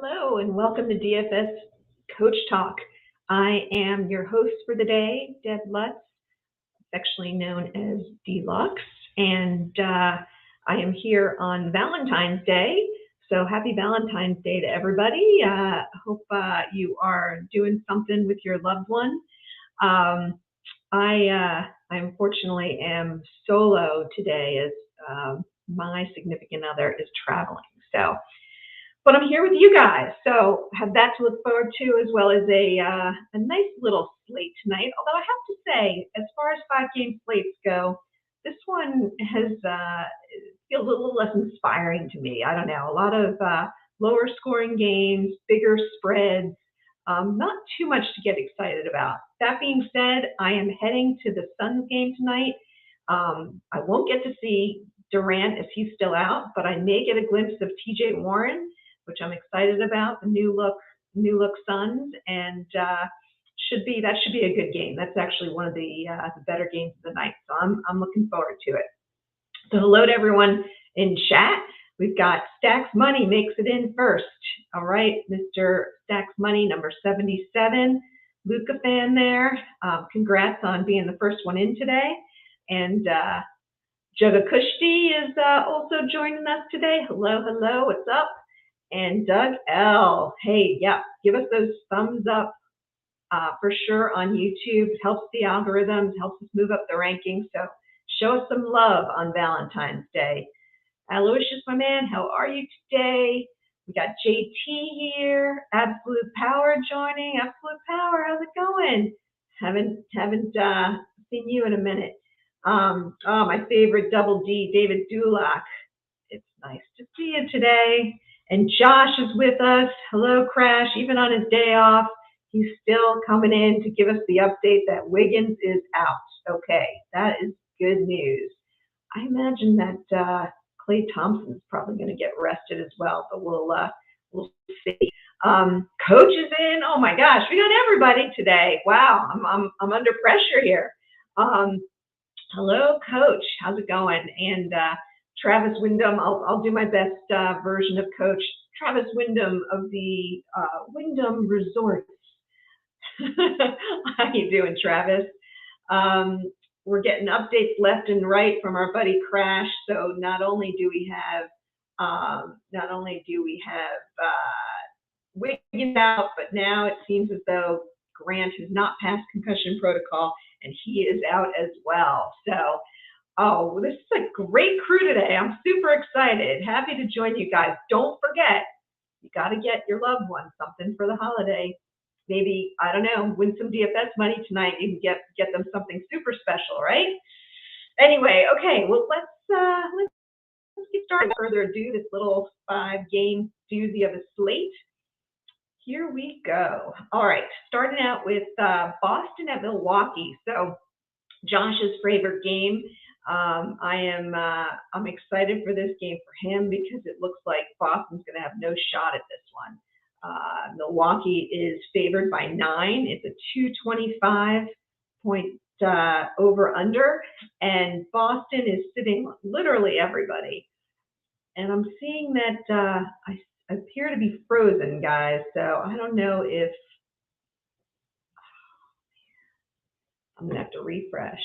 Hello and welcome to DFS Coach Talk. I am your host for the day, Deb Lutz, affectionately known as Deluxe, and I am here on Valentine's Day. So happy Valentine's Day to everybody. Hope you are doing something with your loved one. I unfortunately am solo today as my significant other is traveling. But I'm here with you guys, so have that to look forward to, as well as a nice little slate tonight. Although I have to say, as far as 5-game slates go, this one feels a little less inspiring to me. I don't know, a lot of lower scoring games, bigger spreads, not too much to get excited about. That being said, I am heading to the Suns game tonight. I won't get to see Durant if he's still out, but I may get a glimpse of TJ Warren, which I'm excited about, the new look Suns, and that should be a good game. That's actually one of the better games of the night, so I'm looking forward to it. So hello to everyone in chat. We've got Stacks Money makes it in first. All right, Mr. Stacks Money, number 77, Luca fan there. Congrats on being the first one in today. And Jugga Kushti is also joining us today. Hello, what's up? And Doug L. Hey, yeah, give us those thumbs up for sure on YouTube. It helps the algorithms, helps us move up the rankings. So show us some love on Valentine's Day. Aloysius, my man, how are you today? We got JT here, Absolute Power joining. Absolute Power, how's it going? Haven't seen you in a minute. Oh, my favorite Double D, David Dulac. It's nice to see you today. And Josh is with us. Hello, Crash. Even on his day off, he's still coming in to give us the update that Wiggins is out. Okay, that is good news. I imagine that Klay Thompson is probably going to get rested as well, but we'll see. Coach is in. Oh my gosh, we got everybody today. Wow, I'm under pressure here. Hello, Coach. How's it going? And Travis Wyndham, I'll do my best version of Coach. Travis Wyndham of the Wyndham Resorts. How you doing, Travis? We're getting updates left and right from our buddy Crash. So not only do we have Wiggins out, but now it seems as though Grant has not passed concussion protocol, and he is out as well. So, oh, this is a great crew today. I'm super excited. Happy to join you guys. Don't forget, you got to get your loved one something for the holiday. Maybe, I don't know, win some DFS money tonight. You can get them something super special, right? Anyway, okay, well, let's get started. Without further ado, this little 5-game doozy of a slate. Here we go. All right, starting out with Boston at Milwaukee. So Josh's favorite game. I'm excited for this game for him because it looks like Boston's going to have no shot at this one. Milwaukee is favored by 9. It's a 225 point over under, and Boston is sitting literally everybody. And I'm seeing that I appear to be frozen, guys. So I don't know if I'm gonna have to refresh.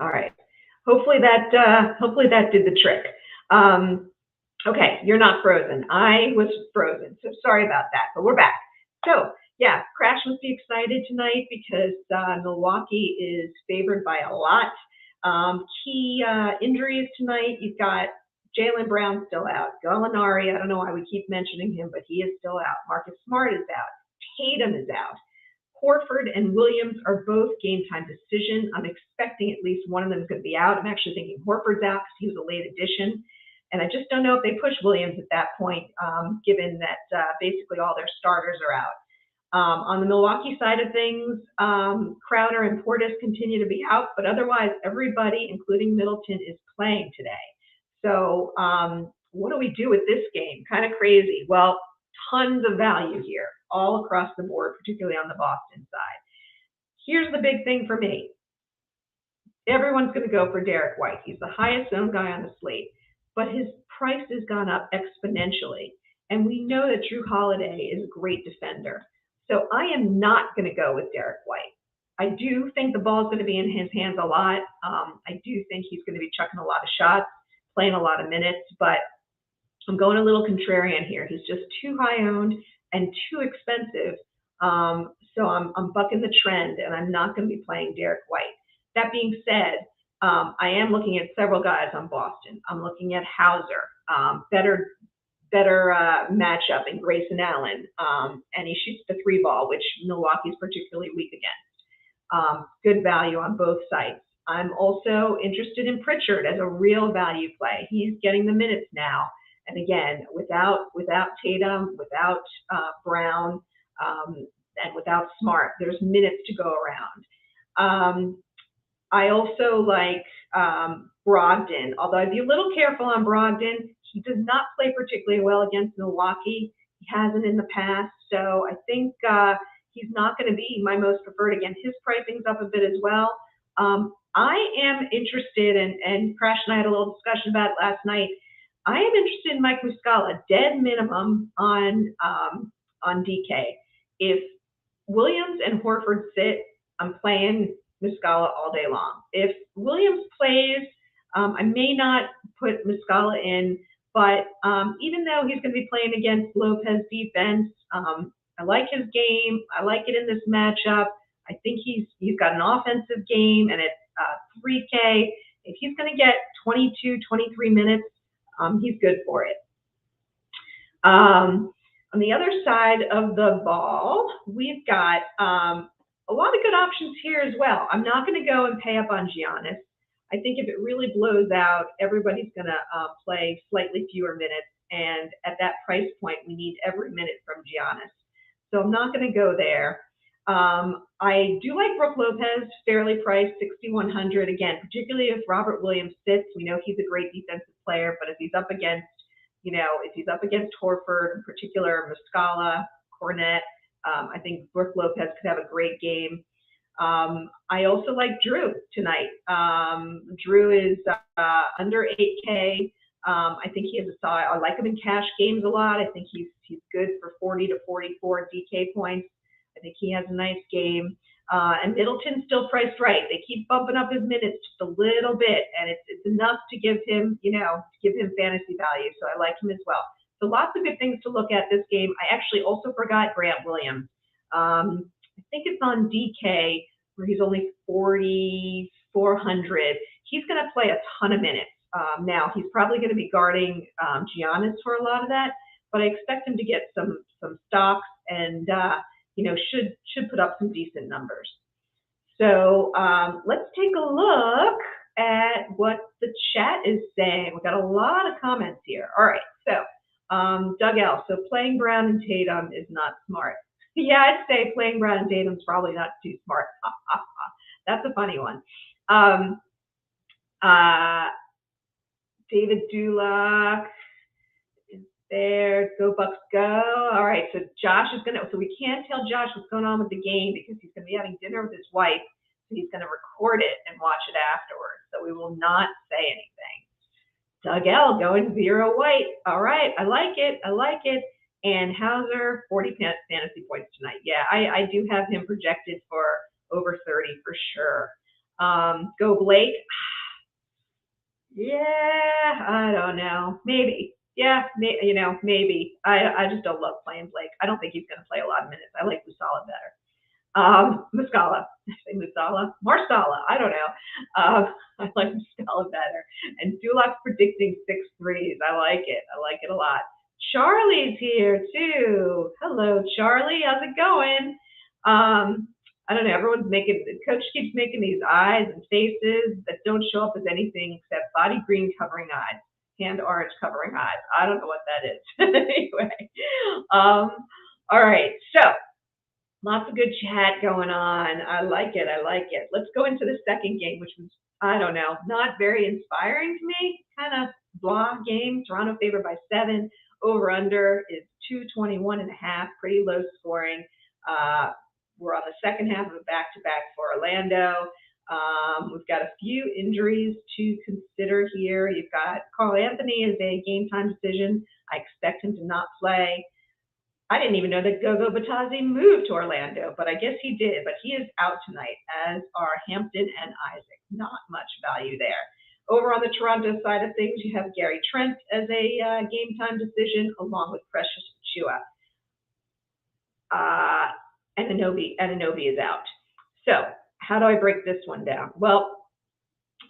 All right. Hopefully that did the trick. Okay, you're not frozen. I was frozen, so sorry about that, but we're back. So yeah, Crash must be excited tonight because Milwaukee is favored by a lot. Key injuries tonight, you've got Jaylen Brown still out. Gallinari, I don't know why we keep mentioning him, but he is still out. Marcus Smart is out. Tatum is out. Horford and Williams are both game time decision. I'm expecting at least one of them is going to be out. I'm actually thinking Horford's out because he was a late addition. And I just don't know if they push Williams at that point, given that basically all their starters are out. On the Milwaukee side of things, Crowder and Portis continue to be out, but otherwise everybody, including Middleton, is playing today. So what do we do with this game? Kind of crazy. Well, tons of value here, all across the board, particularly on the Boston side. Here's the big thing for me. Everyone's going to go for Derek White. He's the highest owned guy on the slate, but his price has gone up exponentially. And we know that Drew Holiday is a great defender. So I am not going to go with Derek White. I do think the ball is going to be in his hands a lot. I do think he's going to be chucking a lot of shots, playing a lot of minutes, but I'm going a little contrarian here. He's just too high owned and too expensive. So I'm bucking the trend, and I'm not going to be playing Derek White. That being said, I am looking at several guys on Boston. I'm looking at Hauser, better matchup in Grayson Allen, and he shoots the 3-ball, which Milwaukee's particularly weak against. Good value on both sides. I'm also interested in Pritchard as a real value play. He's getting the minutes now, and again, without Tatum, without Brown, and without Smart, there's minutes to go around. I also like Brogdon, although I'd be a little careful on Brogdon. He does not play particularly well against Milwaukee. He hasn't in the past, so I think he's not going to be my most preferred. Again, his pricing's up a bit as well. I am interested, and Crash and I had a little discussion about it last night. I am interested in Mike Muscala, dead minimum on DK. If Williams and Horford sit, I'm playing Muscala all day long. If Williams plays, I may not put Muscala in, but even though he's going to be playing against Lopez defense, I like his game. I like it in this matchup. I think he's got an offensive game, and it's 3K. If he's going to get 22, 23 minutes, he's good for it. On the other side of the ball, we've got a lot of good options here as well. I'm not going to go and pay up on Giannis. I think if it really blows out, everybody's going to play slightly fewer minutes, and at that price point, we need every minute from Giannis. So I'm not going to go there. I do like Brook Lopez, fairly priced, 6,100. Again, particularly if Robert Williams sits, we know he's a great defensive player, but if he's up against, Horford, in particular, Muscala, Cornette, I think Brook Lopez could have a great game. I also like Drew tonight. Drew is under 8K. I think he has a solid. I like him in cash games a lot. I think he's good for 40 to 44 DK points. I think he has a nice game. And Middleton's still priced right. They keep bumping up his minutes just a little bit, and it's enough to give him, fantasy value. So I like him as well. So lots of good things to look at this game. I actually also forgot Grant Williams. I think it's on DK where he's only 4,400. He's going to play a ton of minutes. Now he's probably going to be guarding Giannis for a lot of that, but I expect him to get some stocks and should put up some decent numbers. So let's take a look at what the chat is saying. We've got a lot of comments here. All right, so Doug L. So playing Brown and Tatum is not smart. Yeah, I'd say playing Brown and Tatum's probably not too smart. That's a funny one. David Dulac is there. Go Bucks go. All right, so Josh is going to, so we can't tell Josh what's going on with the game because he's going to be having dinner with his wife. So he's going to record it and watch it afterwards. So we will not say anything. Doug L. going 0 White. All right, I like it. And Hauser, 40 fantasy points tonight. Yeah, I do have him projected for over 30 for sure. Go Blake. Yeah, I don't know. Maybe. Yeah, maybe. I just don't love playing Blake. I don't think he's going to play a lot of minutes. I like Muscala better. Muscala. I say Muscala? Marsala. I don't know. I like Muscala better. And Dulac's predicting 6 threes. I like it. I like it a lot. Charlie's here too. Hello, Charlie. How's it going? I don't know. The coach keeps making these eyes and faces that don't show up as anything except body green covering eyes, hand orange covering eyes. I don't know what that is. Anyway, all right. So lots of good chat going on. I like it. Let's go into the second game, which was, I don't know, not very inspiring to me. Kind of blah game. Toronto favored by 7. Over under is 221.5. Pretty low scoring. We're on the second half of a back-to-back for Orlando. We've got a few injuries to consider here. You've got Carl Anthony is a game time decision. I expect him to not play. I didn't even know that Gogo Batazzi moved to Orlando, but I guess he did. But he is out tonight, as are Hampton and Isaac. Not much value there. Over on the Toronto side of things, you have Gary Trent as a game time decision, along with Precious Chua. Anunoby is out. So how do I break this one down? Well,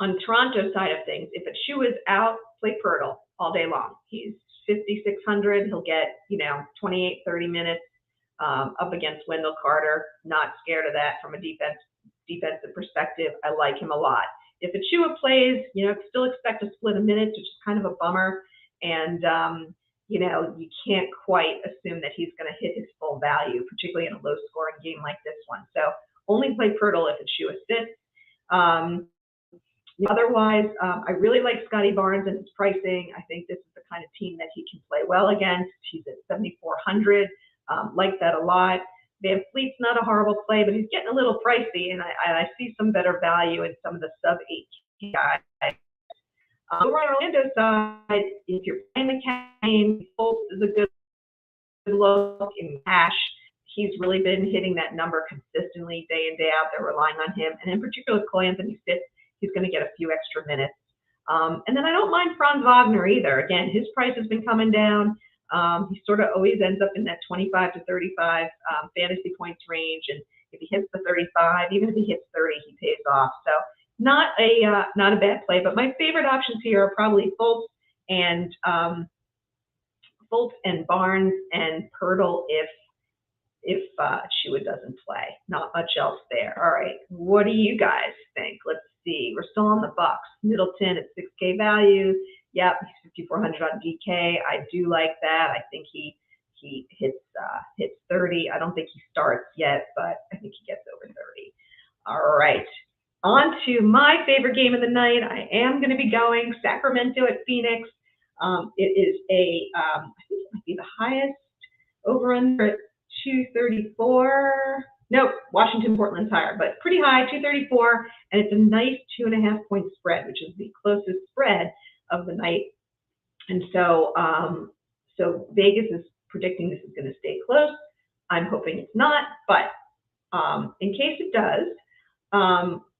on Toronto side of things, if Achua is out, play Pirtle all day long. He's 5,600. He'll get 28, 30 minutes up against Wendell Carter. Not scared of that from a defensive perspective. I like him a lot. If Achua plays, still expect a split of minutes, which is kind of a bummer. And you can't quite assume that he's going to hit his full value, particularly in a low-scoring game like this one. So only play Pirtle if Achua sits. Otherwise, I really like Scotty Barnes and his pricing. I think this is the kind of team that he can play well against. He's at 7,400. Like that a lot. Van Fleet's not a horrible play, but he's getting a little pricey, and I see some better value in some of the sub-8 guys. Over on Orlando side, if you're playing the game, Fultz is a good look in cash. He's really been hitting that number consistently day in, day out. They're relying on him. And in particular, if Cole Anthony sits, he's going to get a few extra minutes. And then I don't mind Franz Wagner either. Again, his price has been coming down. He sort of always ends up in that 25 to 35 fantasy points range. And if he hits the 35, even if he hits 30, he pays off. So not a bad play. But my favorite options here are probably Fultz and Barnes and Pirtle if Chua doesn't play. Not much else there. All right, what do you guys think? Let's see. We're still on the Bucks. Middleton at 6K value. Yep, he's 5,400 on DK. I do like that. I think he hits 30. I don't think he starts yet, but I think he gets over 30. All right. On to my favorite game of the night. I am going to be going Sacramento at Phoenix. It is I think it might be the highest over-under at 234. Nope, Washington, Portland's higher, but pretty high, 234. And it's a nice 2.5-point spread, which is the closest spread of the night. And so, Vegas is predicting this is going to stay close. I'm hoping it's not, but in case it does,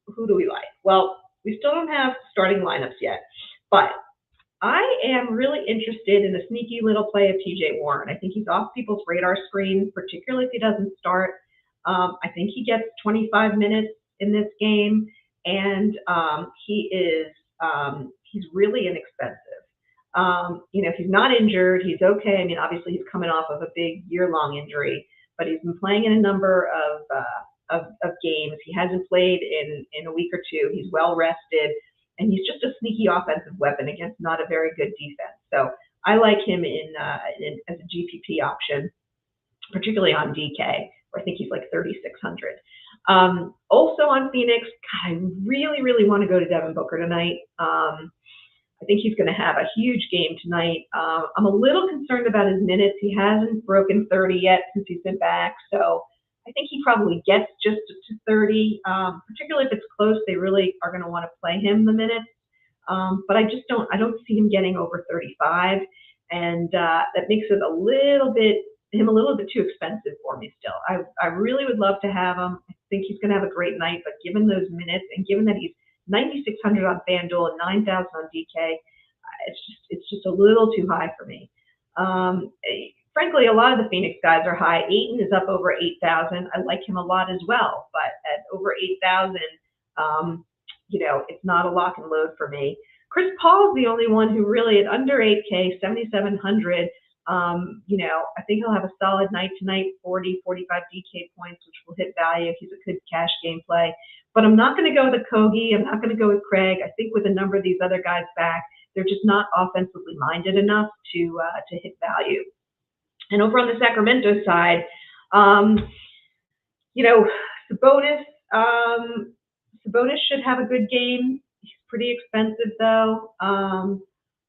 who do we like? Well, we still don't have starting lineups yet, but I am really interested in a sneaky little play of TJ Warren. I think he's off people's radar screen, particularly if he doesn't start. I think he gets 25 minutes in this game, and he's really inexpensive. If he's not injured, he's okay. I mean, obviously he's coming off of a big year-long injury, but he's been playing in a number of games. He hasn't played in a week or two. He's well rested, and he's just a sneaky offensive weapon against not a very good defense. So I like him as a GPP option, particularly on DK, where I think he's like 3,600. Also on Phoenix, God, I really, really want to go to Devin Booker tonight. I think he's going to have a huge game tonight. I'm a little concerned about his minutes. He hasn't broken 30 yet since he's been back, so I think he probably gets just to 30, particularly if it's close. They really are going to want to play him the minutes. But I don't see him getting over 35. And that makes it a little bit too expensive for me still. I really would love to have him. I think he's going to have a great night, but given those minutes and given that he's 9,600 on FanDuel and 9,000 on DK, it's just a little too high for me. Frankly, a lot of the Phoenix guys are high. Ayton is up over 8,000. I like him a lot as well, but at over 8,000, it's not a lock and load for me. Chris Paul is the only one who really at under 8K, 7,700. I think he'll have a solid night tonight, 40, 45 DK points, which will hit value. He's a good cash game play. But I'm not going to go with Kogi. I'm not going to go with Craig. I think with a number of these other guys back, they're just not offensively minded enough to hit value. And over on the Sacramento side, Sabonis should have a good game. He's pretty expensive though.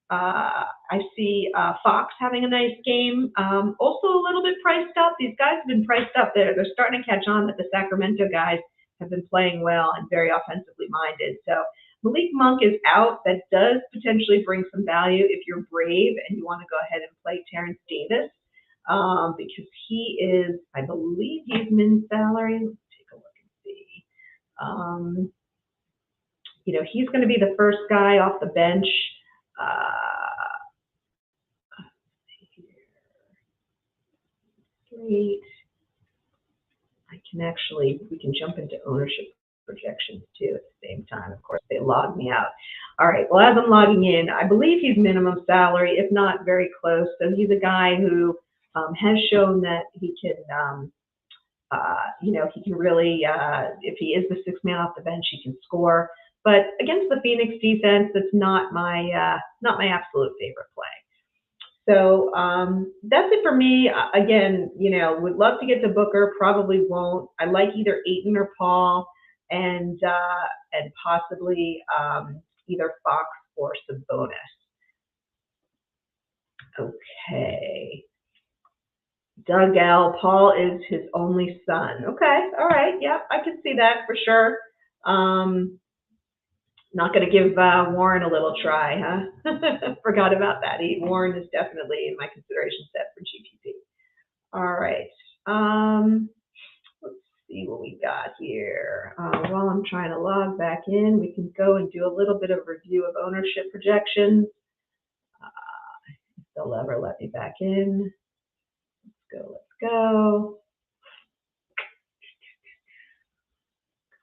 I see Fox having a nice game. Also a little bit priced up. These guys have been priced up there. They're starting to catch on that the Sacramento guys have been playing well and very offensively minded. So Malik Monk is out. That does potentially bring some value if you're brave and you want to go ahead and play Terrence Davis, because he is, I believe he's min salary. Let's take a look and see. He's going to be the first guy off the bench. We can jump into ownership projections too at the same time. Of course, they log me out. All right, well, as I'm logging in, I believe he's minimum salary, if not very close. So he's a guy who has shown that he can, he can really, if he is the sixth man off the bench, he can score. But against the Phoenix defense, that's not my absolute favorite play. So that's it for me. Again, would love to get to Booker, probably won't. I like either Ayton or Paul, and possibly either Fox or Sabonis. Okay. Doug L. Paul is his only son. Okay, all right, yep, I can see that for sure. Not going to give Warren a little try, huh? Forgot about that. Warren is definitely in my consideration set for GPP. All right. Let's see what we got here. While I'm trying to log back in, we can go and do a little bit of review of ownership projections. If they'll ever let me back in. Let's go.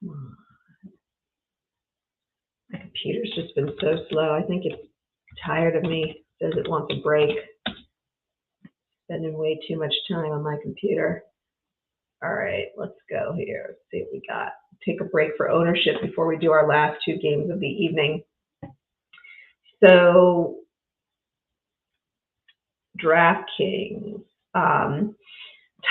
Come on. My computer's just been so slow. I think it's tired of me. It says it wants a break. Spending way too much time on my computer. All right, let's go here. Let's see what we got. Take a break for ownership before we do our last two games of the evening. So, DraftKings.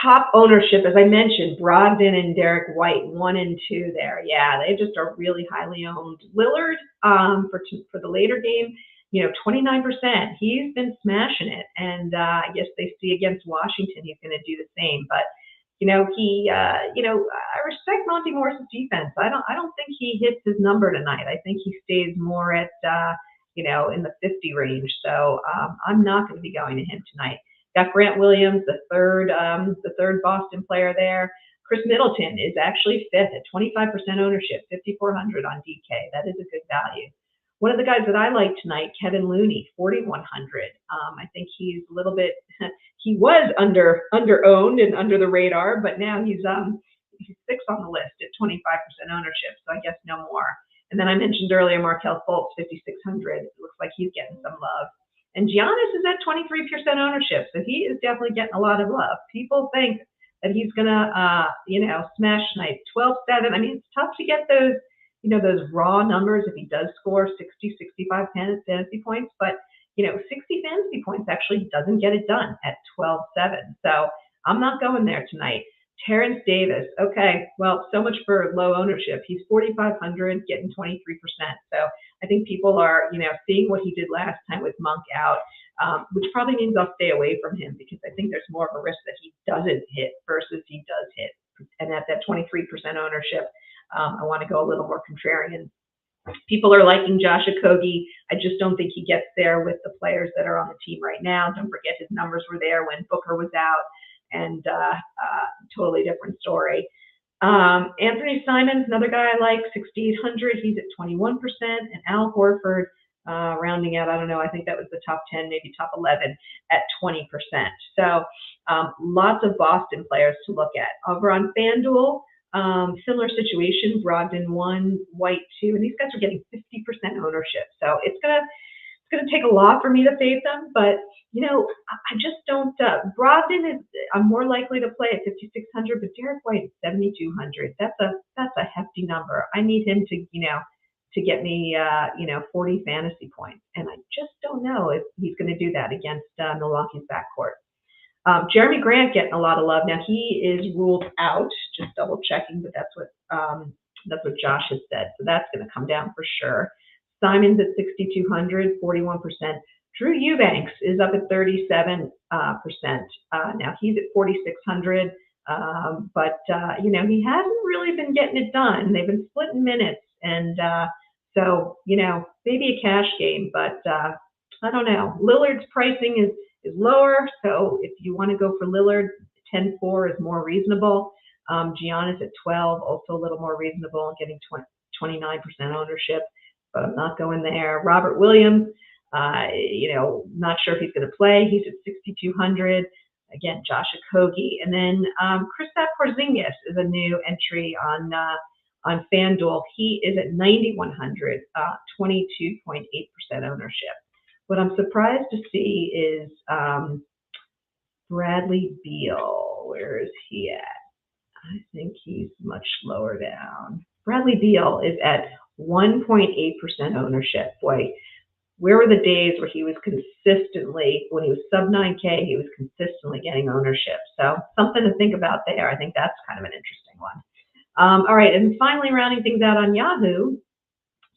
Top ownership, as I mentioned, Brogdon and Derek White, 1 and 2 there. Yeah, they just are really highly owned. Lillard, for the later game, 29%. He's been smashing it, and I guess they see against Washington he's going to do the same. But I respect Monty Morris's defense. I don't think he hits his number tonight. I think he stays more at in the 50 range. So I'm not going to be going to him tonight. Got Grant Williams, the third Boston player there. Chris Middleton is actually fifth at 25% ownership, 5,400 on DK. That is a good value. One of the guys that I like tonight, Kevin Looney, 4,100. I think he's a little bit. He was under owned and under the radar, but now he's sixth on the list at 25% ownership. So I guess no more. And then I mentioned earlier Markelle Fultz, 5,600. It looks like he's getting some love. And Giannis is at 23% ownership, so he is definitely getting a lot of love. People think that he's gonna, smash tonight. 12-7. I mean, it's tough to get those, those raw numbers if he does score 60, 65 fantasy points. But 60 fantasy points actually doesn't get it done at 12-7. So I'm not going there tonight. Terrence Davis. Okay, well, so much for low ownership. He's 4,500, getting 23%. So I think people are, seeing what he did last time with Monk out, which probably means I'll stay away from him because I think there's more of a risk that he doesn't hit versus he does hit. And at that 23% ownership, I want to go a little more contrarian. People are liking Josh Okogie. I just don't think he gets there with the players that are on the team right now. Don't forget his numbers were there when Booker was out. And totally different story. Anthony Simons, another guy I like, 6,800. He's at 21%. And Al Horford, rounding out, I don't know, I think that was the top 10, maybe top 11 at 20%. So lots of Boston players to look at. Over on FanDuel, similar situation, Brogdon 1, White 2, and these guys are getting 50% ownership. So it's going to take a lot for me to fade them, but I just don't. Brogdon is. I'm more likely to play at 5,600, but Derek White is 7,200. That's a hefty number. I need him to get me 40 fantasy points, and I just don't know if he's going to do that against Milwaukee's backcourt. Jeremy Grant getting a lot of love now. He is ruled out. Just double checking, but that's what Josh has said. So that's going to come down for sure. Simon's at 6,200, 41% Drew Eubanks is up at 37%. Now he's at 4,600, but he hasn't really been getting it done. They've been splitting minutes, and so maybe a cash game, but I don't know. Lillard's pricing is lower, so if you want to go for Lillard, 10-4 is more reasonable. Giannis at 12, also a little more reasonable, getting 29% ownership, but I'm not going there. Robert Williams, not sure if he's going to play. He's at 6,200. Again, Josh Okogie. And then Kristaps Porzingis is a new entry on FanDuel. He is at 9,100, 22.8% ownership. What I'm surprised to see is Bradley Beal. Where is he at? I think he's much lower down. Bradley Beal is at 1.8% ownership. Boy, where were the days where he was consistently, when he was sub 9K, he was consistently getting ownership. So something to think about there. I think that's kind of an interesting one. All right, and finally rounding things out on Yahoo,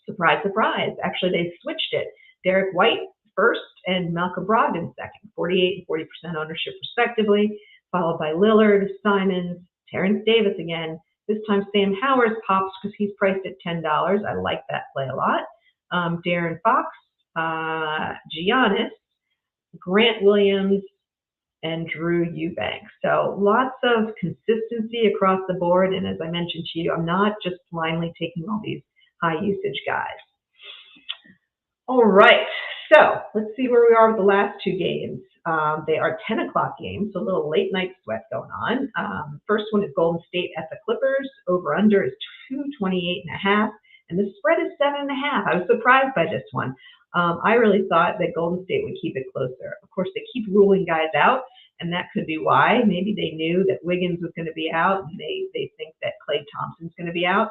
surprise, surprise. Actually, they switched it. Derek White first and Malcolm Brogdon second, 48 and 40% ownership respectively, followed by Lillard, Simons, Terrence Davis again. This time Sam Howard pops because he's priced at $10. I like that play a lot. De'Aaron Fox, Giannis, Grant Williams, and Drew Eubanks. So lots of consistency across the board. And as I mentioned to you, I'm not just blindly taking all these high usage guys. All right, so let's see where we are with the last two games. They are 10 o'clock games, so a little late night sweat going on. First one is Golden State at the Clippers. Over under is 228.5, and the spread is 7.5. I was surprised by this one. I really thought that Golden State would keep it closer. Of course, they keep ruling guys out, and that could be why. Maybe they knew that Wiggins was going to be out, and they think that Klay Thompson's going to be out.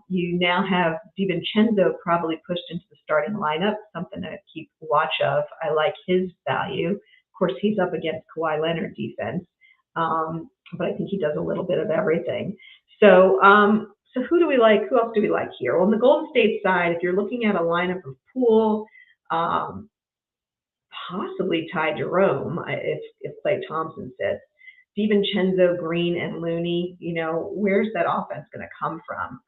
You now have DiVincenzo probably pushed into the starting lineup, something to keep watch of. I like his value. Of course, he's up against Kawhi Leonard defense, but I think he does a little bit of everything. So who do we like? Who else do we like here? Well, on the Golden State side, if you're looking at a lineup of Poole, possibly Ty Jerome, if Klay Thompson sits, DiVincenzo, Green, and Looney, where's that offense going to come from?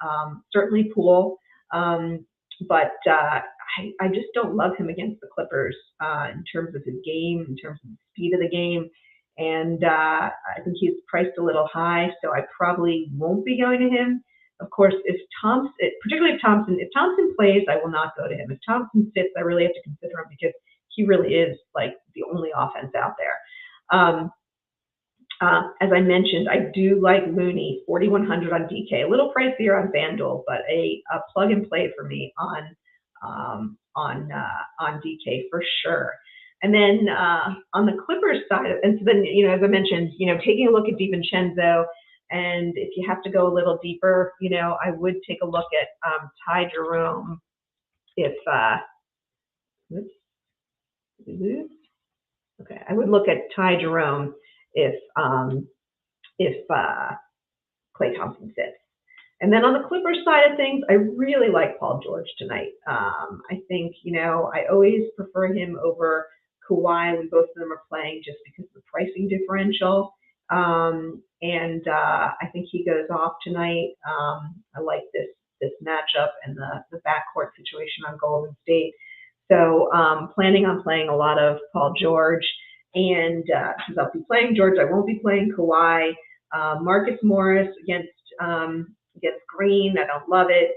Certainly Poole, but I just don't love him against the Clippers in terms of his game, in terms of the speed of the game. And I think he's priced a little high, so I probably won't be going to him. Of course, particularly if Thompson plays, I will not go to him. If Thompson sits, I really have to consider him because he really is like the only offense out there. As I mentioned, I do like Looney, 4,100 on DK, a little pricier on FanDuel, but a plug and play for me on DK for sure. And then on the Clippers side, and so then as I mentioned, taking a look at DiVincenzo, and if you have to go a little deeper, I would take a look at Ty Jerome if I would look at Ty Jerome if Klay Thompson sits. And then on the Clippers side of things, I really like Paul George tonight. I think, I always prefer him over Kawhi when both of them are playing just because of the pricing differential. And I think he goes off tonight. I like this matchup and the backcourt situation on Golden State. So planning on playing a lot of Paul George. And since I'll be playing George, I won't be playing Kawhi. Marcus Morris against Green, I don't love it.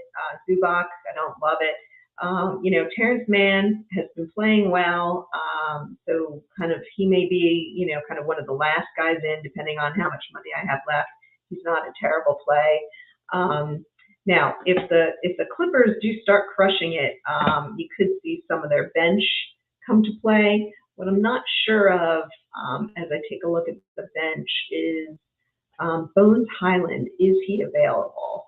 Zubac, I don't love it. Terrence Mann has been playing well, so kind of he may be, kind of one of the last guys in, depending on how much money I have left. He's not a terrible play. Now, if the Clippers do start crushing it, you could see some of their bench come to play. What I'm not sure of, as I take a look at the bench, is Bones Highland. Is he available?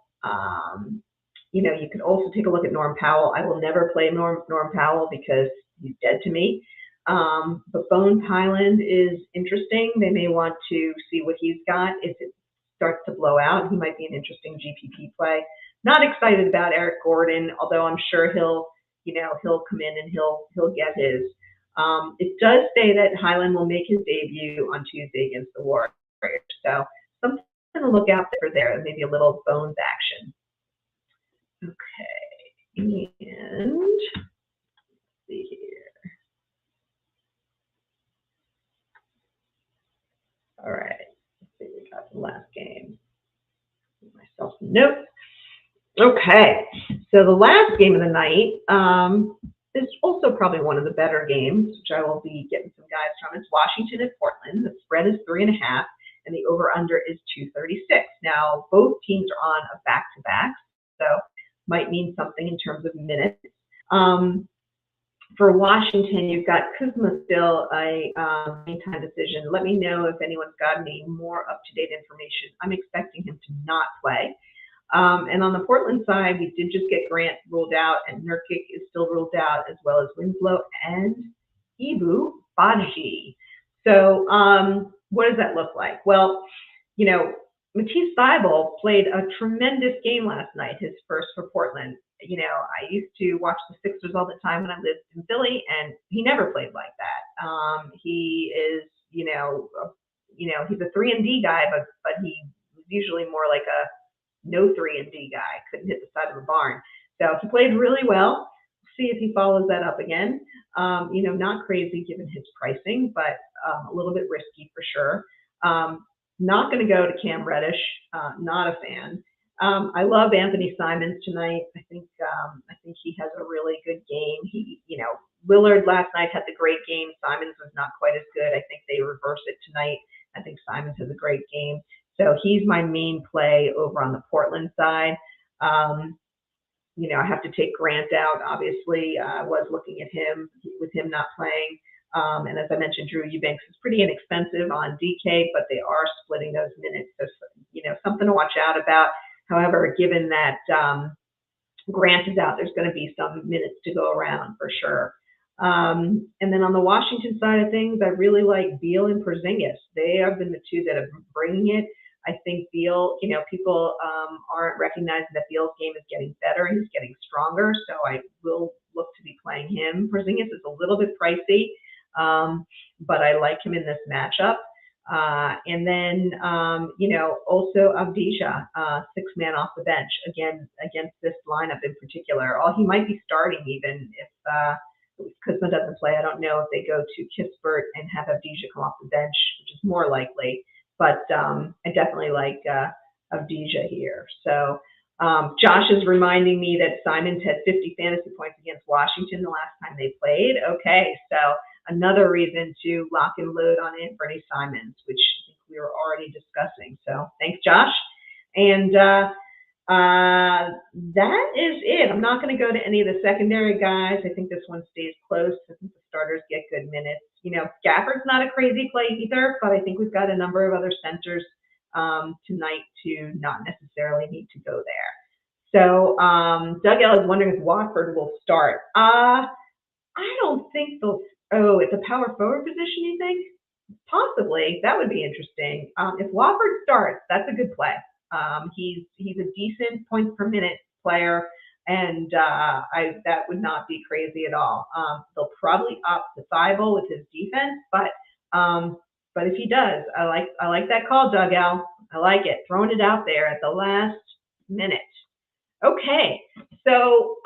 You could also take a look at Norm Powell. I will never play Norm Powell because he's dead to me. But Bones Highland is interesting. They may want to see what he's got. If it starts to blow out, he might be an interesting GPP play. Not excited about Eric Gordon, although I'm sure he'll come in and he'll get his. It does say that Highland will make his debut on Tuesday against the Warriors. So something to look out for there, maybe a little bones action. Okay, and let's see here. All right, let's see, we got the last game. Give myself some notes. Okay, so the last game of the night is also probably one of the better games, which I will be getting some guys from. It's Washington at Portland. The spread is 3.5, and the over/under is 236. Now, both teams are on a back-to-back, so might mean something in terms of minutes. For Washington, you've got Kuzma still a game-time decision. Let me know if anyone's got any more up-to-date information. I'm expecting him to not play. And on the Portland side, we did just get Grant ruled out, and Nurkic is still ruled out, as well as Winslow and Ibu Baji. So what does that look like? Well, you know, Matisse Thybulle played a tremendous game last night, his first for Portland. You know, I used to watch the Sixers all the time when I lived in Philly, and he never played like that. He is, you know, he's a 3-and-D guy, but he was usually more like a no 3-and-D guy, couldn't hit the side of the barn. So he played really well. See if he follows that up again. You know, not crazy given his pricing, but a little bit risky for sure. Not going to go to Cam Reddish. Not a fan. I love Anthony Simons tonight. I think he has a really good game. You know, Lillard last night had the great game. Simons was not quite as good. I think they reverse it tonight. I think Simons has a great game. So he's my main play over on the Portland side. You know, I have to take Grant out. Obviously, I was looking at him with him not playing. And as I mentioned, Drew Eubanks is pretty inexpensive on DK, but they are splitting those minutes. So, you know, something to watch out about. However, given that Grant is out, there's going to be some minutes to go around for sure. And then on the Washington side of things, I really like Beal and Porzingis. They have been the two that have been bringing it. I think Beal, you know, people aren't recognizing that Beal's game is getting better and he's getting stronger, so I will look to be playing him. Porzingis is a little bit pricey, but I like him in this matchup. And then, you know, also Avdija, 6-man off the bench, again, against this lineup in particular. He might be starting even if Kuzma doesn't play. I don't know if they go to Kispert and have Avdija come off the bench, which is more likely. But I definitely like Avdija here. So Josh is reminding me that Simons had 50 fantasy points against Washington the last time they played. Okay, so another reason to lock and load on Anthony Simons, which I think we were already discussing. So thanks, Josh. And that is it. I'm not going to go to any of the secondary guys. I think this one stays close. I think the starters get good minutes. You know, Gafford's not a crazy play either, but I think we've got a number of other centers tonight to not necessarily need to go there. So Doug L is wondering if Watford will start. I don't think they'll. Oh, it's a power forward position, you think? Possibly. That would be interesting. If Watford starts, that's a good play. He's a decent points per minute player, and that would not be crazy at all. They'll probably opt to Thybulle with his defense, but if he does, I like that call, Doug L. I like it. Throwing it out there at the last minute. Okay, so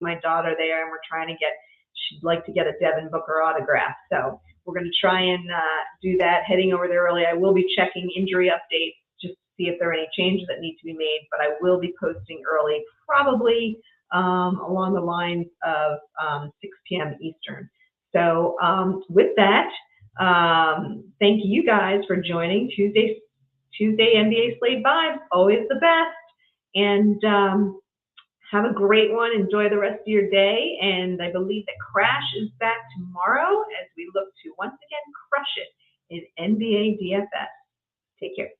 my daughter there, and we're trying to she'd like to get a Devin Booker autograph. So we're going to try and do that, heading over there early. I will be checking injury updates just to see if there are any changes that need to be made, but I will be posting early, probably along the lines of 6 p.m. Eastern. So with that, thank you guys for joining Tuesday NBA Slate Vibes. Always the best. And have a great one. Enjoy the rest of your day. And I believe that Crash is back tomorrow as we look to once again crush it in NBA DFS. Take care.